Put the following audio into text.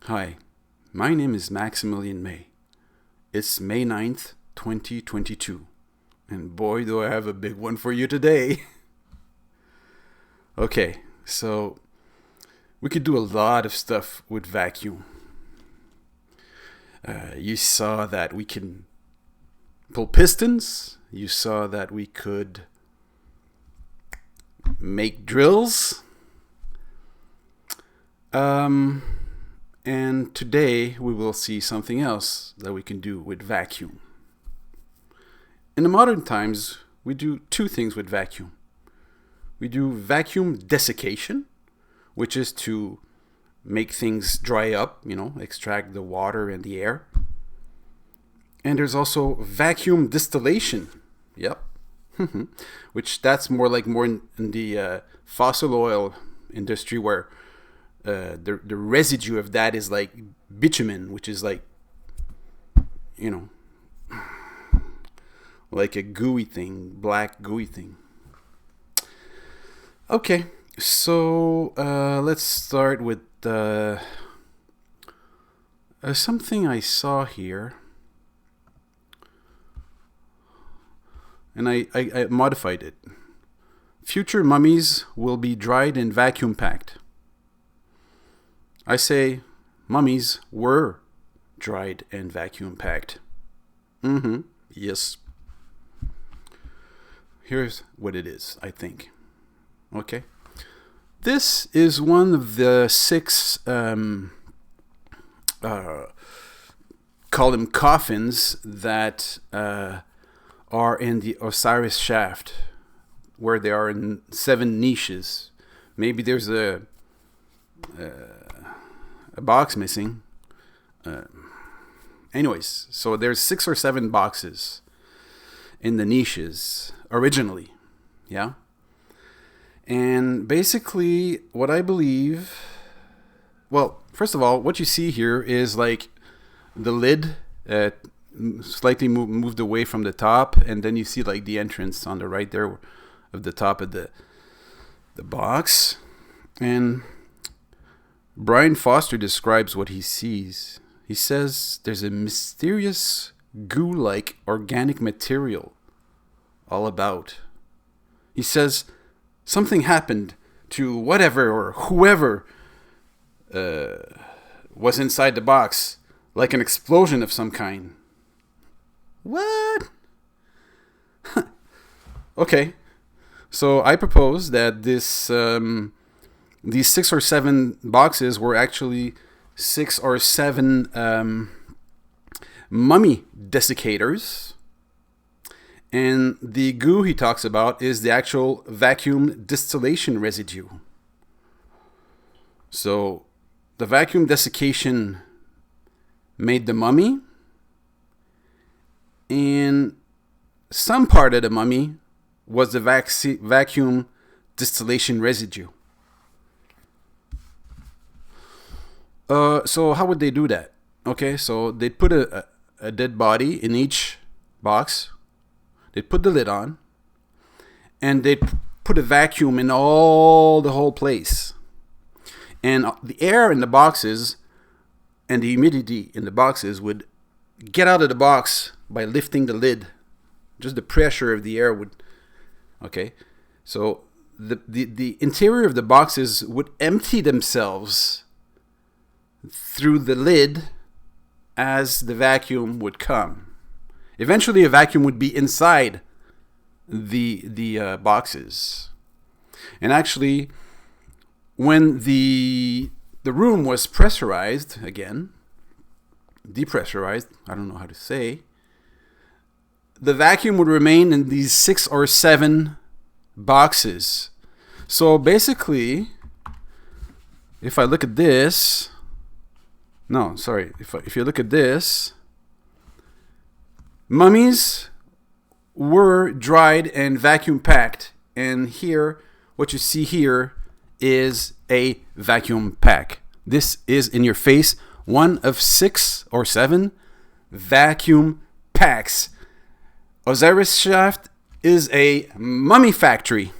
Hi, my name is Maximilian May. It's May 9th, 2022. And boy, do I have a big one for you today. Okay, so we could do a lot of stuff with vacuum. You saw that we can pull pistons. You saw that we could make drills. And today we will see something else that we can do with vacuum. In the modern times, we do two things with vacuum. We do vacuum desiccation, which is to make things dry up, extract the water and the air. And there's also vacuum distillation. Yep. Which that's more in the fossil oil industry, where the residue of that is like bitumen, which is like a gooey thing, black gooey thing. Okay, so let's start with something I saw here. And I modified it. Future mummies will be dried and vacuum packed. I say mummies were dried and vacuum packed. Yes. Here's what it is, I think. Okay. This is one of the 6 call them coffins that are in the Osiris shaft, where they are in 7 niches. Maybe there's a box missing. Anyways, so there's 6 or 7 boxes in the niches originally. Yeah. And basically what I believe, well, first of all, what you see here is like the lid slightly moved away from the top, and then you see like the entrance on the right there of the top of the box. And Brian Foster describes what he sees. He says there's a mysterious goo-like organic material all about. He says something happened to whatever or whoever was inside the box, like an explosion of some kind. What? Okay, so I propose that these 6 or 7 boxes were actually 6 or 7 mummy dessiccators. And the goo he talks about is the actual vacuum distillation residue. So the vacuum desiccation made the mummy, and some part of the mummy was the vacuum distillation residue. So how would they do that? Okay, so they'd put a dead body in each box. They'd put the lid on, and they'd put a vacuum in the whole place. And the air in the boxes and the humidity in the boxes would get out of the box by lifting the lid. Just the pressure of the air would... Okay, so the interior of the boxes would empty themselves through the lid as the vacuum would come. Eventually, a vacuum would be inside the boxes. And actually, when the room was pressurized, again, depressurized, I don't know how to say, the vacuum would remain in these 6 or 7 boxes. So basically, if I look at this, if you look at this, mummies were dried and vacuum packed. And here, what you see here is a vacuum pack. This is in your face, one of 6 or 7 vacuum packs. Osiris shaft is a mummy factory.